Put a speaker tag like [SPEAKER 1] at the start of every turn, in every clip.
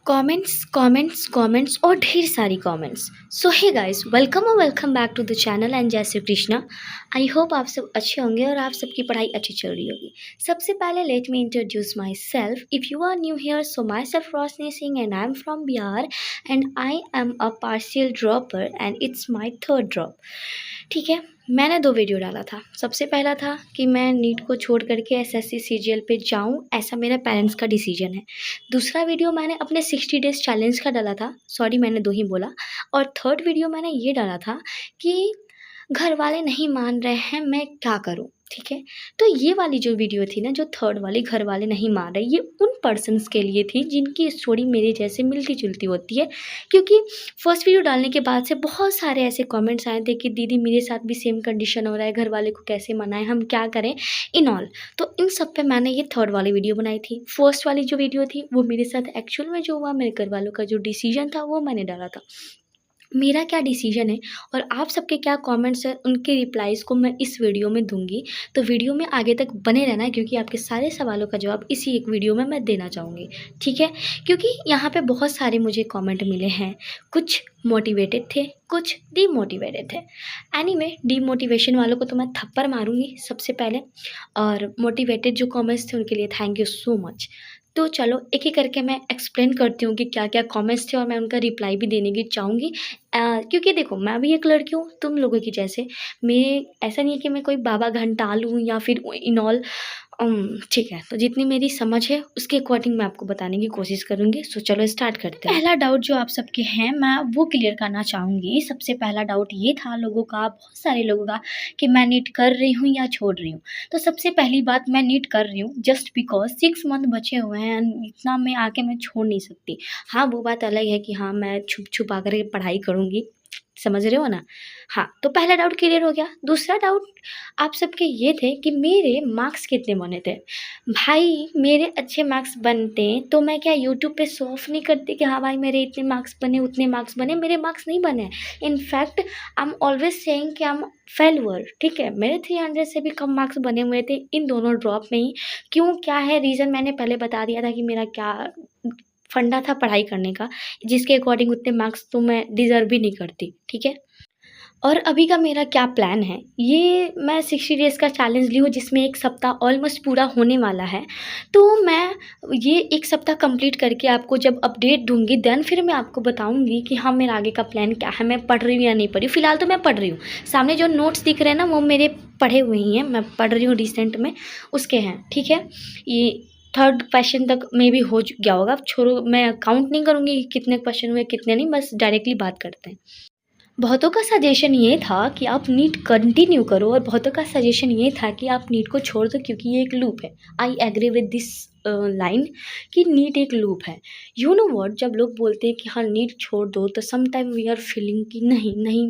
[SPEAKER 1] Comments comments comments और ढेर सारी comments. So hey guys, welcome और welcome back to the channel and जय श्री कृष्णा। आई होप आप सब अच्छे होंगे और आप सबकी पढ़ाई अच्छी चल रही होगी। सबसे पहले let me introduce myself. If you are new here, so myself Roshni Singh and I am from Bihar and I am a partial dropper and it's my third drop. ठीक है, मैंने 2 वीडियो डाला था। सबसे पहला था कि मैं नीट को छोड़ करके एसएससी सीजीएल पे जाऊं, ऐसा मेरे पेरेंट्स का डिसीजन है। दूसरा वीडियो मैंने अपने 60 डेज़ चैलेंज का डाला था। सॉरी, मैंने 2 ही बोला। और थर्ड वीडियो मैंने ये डाला था कि घर वाले नहीं मान रहे हैं, मैं क्या करूं। ठीक है, तो ये वाली जो वीडियो थी ना, जो थर्ड वाली घर वाले नहीं मान रहे, ये उन पर्सन्स के लिए थी जिनकी स्टोरी मेरे जैसे मिलती जुलती होती है। क्योंकि फर्स्ट वीडियो डालने के बाद से बहुत सारे ऐसे कमेंट्स आए थे कि दीदी मेरे साथ भी सेम कंडीशन हो रहा है, घर वाले को कैसे मनाएं, हम क्या करें, इन ऑल। तो इन सब पे मैंने ये थर्ड वाली वीडियो बनाई थी। फर्स्ट वाली जो वीडियो थी वो मेरे साथ एक्चुअल में जो हुआ, मेरे घर वालों का जो डिसीजन था वो मैंने डाला था। मेरा क्या डिसीजन है और आप सबके क्या कमेंट्स हैं, उनके रिप्लाईज़ को मैं इस वीडियो में दूंगी। तो वीडियो में आगे तक बने रहना, क्योंकि आपके सारे सवालों का जवाब इसी एक वीडियो में मैं देना चाहूँगी। ठीक है, क्योंकि यहाँ पे बहुत सारे मुझे कमेंट मिले हैं। कुछ मोटिवेटेड थे, कुछ डीमोटिवेटेड थे। एनीवे, डीमोटिवेशन वालों को तो मैं थप्पड़ मारूंगी सबसे पहले, और मोटिवेटेड जो कमेंट्स थे उनके लिए थैंक यू सो मच। तो चलो एक एक करके मैं एक्सप्लेन करती हूँ कि क्या क्या कमेंट्स थे और मैं उनका रिप्लाई भी देने की चाहूँगी। क्योंकि देखो, मैं भी एक लड़की हूँ तुम लोगों की जैसे। मैं ऐसा नहीं है कि मैं कोई बाबा घंटाल हूँ या फिर इन ऑल। ठीक है, तो जितनी मेरी समझ है उसके अकॉर्डिंग मैं आपको बताने की कोशिश करूँगी। सो चलो स्टार्ट करते हैं। पहला डाउट जो आप सबके हैं, मैं वो क्लियर करना चाहूँगी। सबसे पहला डाउट ये था लोगों का, बहुत सारे लोगों का, कि मैं नीट कर रही हूँ या छोड़ रही हूँ। तो सबसे पहली बात, मैं नीट कर रही हूँ जस्ट बिकॉज 6 मंथ बचे हुए हैं, इतना में आके मैं छोड़ नहीं सकती। हाँ, वो बात अलग है कि हाँ मैं छुप छुपा कर पढ़ाई करूँगी, समझ रहे हो ना। हाँ, तो पहला डाउट क्लियर हो गया। दूसरा डाउट आप सबके ये थे कि मेरे मार्क्स कितने बने थे। भाई, मेरे अच्छे मार्क्स बनते तो मैं क्या यूट्यूब पे शो ऑफ नहीं करती कि हाँ भाई मेरे इतने मार्क्स बने, उतने मार्क्स बने। मेरे मार्क्स नहीं बने। In fact I am always saying कि आई एम फेलुअर। ठीक है, मेरे 300 से भी कम मार्क्स बने हुए थे इन दोनों ड्रॉप में ही। क्यों, क्या है रीज़न, मैंने पहले बता दिया था कि मेरा क्या फंडा था पढ़ाई करने का, जिसके अकॉर्डिंग उतने मार्क्स तो मैं डिज़र्व भी नहीं करती। ठीक है, और अभी का मेरा क्या प्लान है, ये मैं 60 डेज़ का चैलेंज ली हूँ जिसमें 1 सप्ताह ऑलमोस्ट पूरा होने वाला है। तो मैं ये 1 सप्ताह कंप्लीट करके आपको जब अपडेट दूँगी, देन फिर मैं आपको बताऊँगी कि हाँ मेरा आगे का प्लान क्या है, मैं पढ़ रही हूँ या नहीं पढ़ रही हूँ। फ़िलहाल तो मैं पढ़ रही हूँ। सामने जो नोट्स दिख रहे हैं ना, वो मेरे पढ़े हुए ही हैं, मैं पढ़ रही हूँ रिसेंट में, उसके हैं। ठीक है, ये थर्ड क्वेश्चन तक मे बी हो गया होगा। अब छोड़ो, मैं काउंट नहीं करूँगी कि कितने क्वेश्चन हुए कितने नहीं, बस डायरेक्टली बात करते हैं। बहुतों का सजेशन ये था कि आप नीट कंटिन्यू करो और बहुतों का सजेशन ये था कि आप नीट को छोड़ दो, क्योंकि ये एक लूप है। I agree with this line कि नीट एक लूप है। यू नो व्हाट, जब लोग बोलते हैं कि हाँ नीट छोड़ दो, तो some time we are feeling कि नहीं नहीं,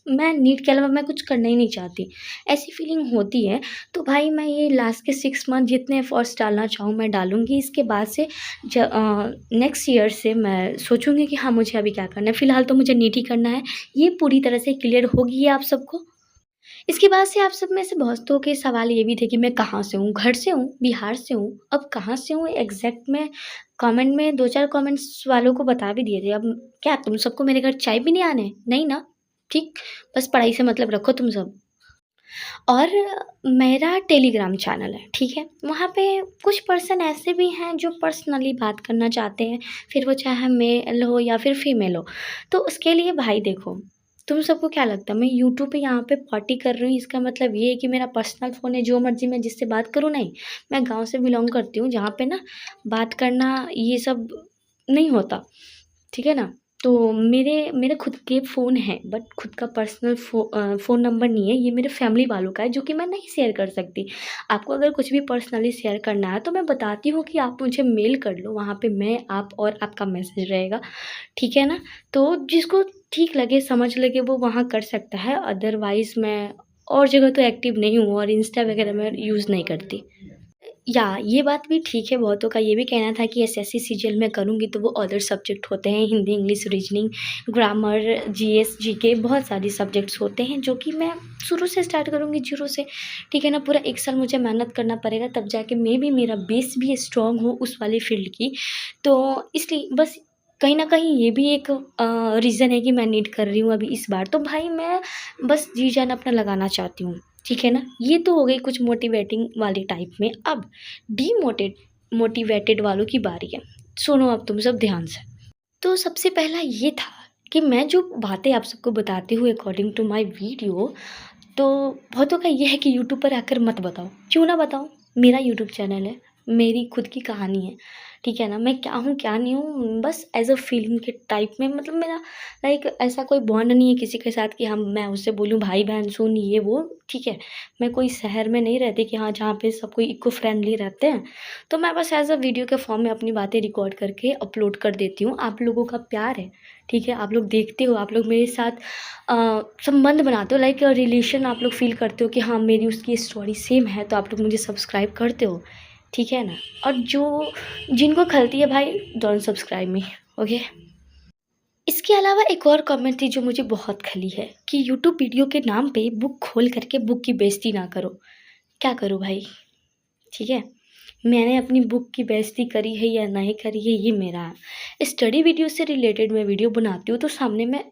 [SPEAKER 1] मैं नीट के अलावा मैं कुछ करना ही नहीं चाहती, ऐसी फीलिंग होती है। तो भाई, मैं ये लास्ट के 6 मंथ जितने एफर्ट्स डालना चाहूँ मैं डालूँगी। इसके बाद से नेक्स्ट ईयर से मैं सोचूँगी कि हाँ मुझे अभी क्या करना है। फ़िलहाल तो मुझे नीट ही करना है, ये पूरी तरह से क्लियर हो गई है आप सबको। इसके बाद से आप सब में से बहुतों के सवाल ये भी थे कि मैं कहाँ से हूँ, घर से हूँ, बिहार से हूँ। अब कहाँ से हूँ एग्जैक्ट में कमेंट में 2-4 कमेंट्स वालों को बता भी दिए थे। अब क्या तुम सबको मेरे घर चाय पीने आना है? नहीं ना? ठीक, बस पढ़ाई से मतलब रखो तुम सब। और मेरा टेलीग्राम चैनल है, ठीक है? वहाँ पे कुछ पर्सन ऐसे भी हैं जो पर्सनली बात करना चाहते हैं, फिर वो चाहे मेल हो या फिर फीमेल हो। तो उसके लिए भाई देखो, तुम सबको क्या लगता है मैं यूट्यूब पे यहाँ पे पार्टी कर रही हूँ, इसका मतलब ये है कि मेरा पर्सनल फ़ोन है, जो मर्ज़ी मैं जिससे बात करूँ? नहीं, मैं गाँव से बिलॉन्ग करती हूँ, जहाँ पे ना बात करना ये सब नहीं होता, ठीक है ना? तो मेरे मेरे खुद के फ़ोन हैं, बट खुद का पर्सनल फ़ोन नंबर नहीं है, ये मेरे फैमिली वालों का है, जो कि मैं नहीं शेयर कर सकती। आपको अगर कुछ भी पर्सनली शेयर करना है तो मैं बताती हूँ कि आप मुझे मेल कर लो, वहाँ पे मैं, आप और आपका मैसेज रहेगा, ठीक है ना? तो जिसको ठीक लगे, समझ लगे, वो वहाँ कर सकता है। अदरवाइज़ मैं और जगह तो एक्टिव नहीं हूँ और इंस्टा वगैरह मैं यूज़ नहीं करती। या ये बात भी ठीक है, बहुतों का ये भी कहना था कि एसएससी सीजीएल में करूँगी तो वो अदर सब्जेक्ट होते हैं, Hindi, English, reasoning, grammar, GS, GK, बहुत सारी सब्जेक्ट्स होते हैं जो कि मैं शुरू से स्टार्ट करूँगी जीरो से, ठीक है ना। पूरा 1 साल मुझे मेहनत करना पड़ेगा, तब जाके मेबी मेरा बेस भी स्ट्रॉन्ग हो उस वाली फ़ील्ड की। तो इसलिए बस कहीं न कहीं ये भी एक रीज़न है कि मैं नीट कर रही हूँ अभी इस बार। तो भाई मैं बस जी-जान अपना लगाना चाहती हूँ, ठीक है ना। ये तो हो गई कुछ मोटिवेटिंग वाली टाइप में। अब मोटिवेटेड वालों की बारी है। सुनो अब तुम सब ध्यान से। तो सबसे पहला ये था कि मैं जो बातें आप सबको बताती हूँ अकॉर्डिंग टू माय वीडियो, तो बहुतों का ये है कि यूट्यूब पर आकर मत बताओ। क्यों ना बताऊँ? मेरा यूट्यूब चैनल है, मेरी खुद की कहानी है, ठीक है ना। मैं क्या हूँ, क्या नहीं हूँ, बस एज़ अ फीलिंग के टाइप में, मतलब मेरा लाइक ऐसा कोई बॉन्ड नहीं है किसी के साथ कि हाँ, मैं उससे बोलूँ भाई-बहन सुन ये वो, ठीक है। मैं कोई शहर में नहीं रहती कि हाँ, जहाँ पे सब कोई इको फ्रेंडली रहते हैं। तो मैं बस एज़ अ वीडियो के फॉर्म में अपनी बातें रिकॉर्ड करके अपलोड कर देती हूँ। आप लोगों का प्यार है, ठीक है। आप लोग देखते हो, आप लोग मेरे साथ संबंध बनाते हो, लाइक रिलेशन आप लोग फ़ील करते हो कि हाँ, मेरी उसकी स्टोरी सेम है, तो आप लोग मुझे सब्सक्राइब करते हो, ठीक है ना। और जो जिनको खलती है भाई, डोंट सब्सक्राइब मी, ओके। इसके अलावा एक और कमेंट थी जो मुझे बहुत खली है कि यूट्यूब वीडियो के नाम पे बुक खोल करके बुक की बेइज़्ज़ती ना करो। क्या करूँ भाई, ठीक है। मैंने अपनी बुक की बेइज़्ज़ती करी है या नहीं करी है, ये मेरा स्टडी वीडियो से रिलेटेड मैं वीडियो बनाती हूँ, तो सामने मैं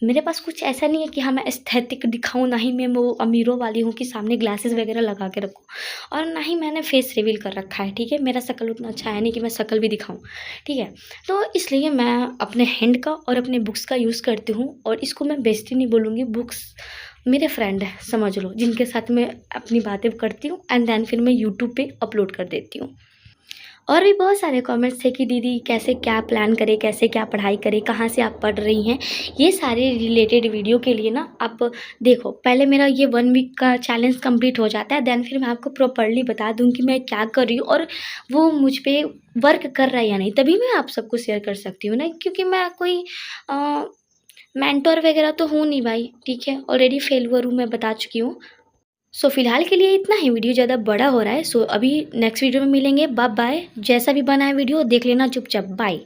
[SPEAKER 1] मेरे पास कुछ ऐसा नहीं है कि हाँ, मैं एस्थेटिक दिखाऊँ, ना ही मैं वो अमीरों वाली हूँ कि सामने ग्लासेस वगैरह लगा के रखूँ, और ना ही मैंने फेस रिवील कर रखा है, ठीक है। मेरा शक्ल उतना अच्छा है नहीं कि मैं शक्ल भी दिखाऊँ, ठीक है। तो इसलिए मैं अपने हैंड का और अपने बुक्स का यूज़ करती हूँ, और इसको मैं बेइज़्ज़ती नहीं बोलूँगी। बुक्स मेरे फ्रेंड हैं, समझ लो, जिनके साथ मैं अपनी बातें करती हूँ एंड देन फिर मैं यूट्यूब पे अपलोड कर देती हूँ। और भी बहुत सारे कमेंट्स थे कि दीदी कैसे क्या प्लान करें, कैसे क्या पढ़ाई करें, कहाँ से आप पढ़ रही हैं। ये सारे रिलेटेड वीडियो के लिए ना आप देखो, पहले मेरा ये 1 वीक का चैलेंज कंप्लीट हो जाता है, देन फिर मैं आपको प्रॉपर्ली बता दूँ कि मैं क्या कर रही हूँ और वो मुझ पे वर्क कर रहा है या नहीं, तभी मैं आप सबको शेयर कर सकती हूँ ना, क्योंकि मैं कोई मेंटर वगैरह तो हूँ नहीं भाई, ठीक है। ऑलरेडी फेल्योर हूँ, मैं बता चुकी हूँ। सो फिलहाल के लिए इतना ही, वीडियो ज़्यादा बड़ा हो रहा है, सो अभी नेक्स्ट वीडियो में मिलेंगे। Bye bye. जैसा भी बना है वीडियो देख लेना चुपचाप। बाय।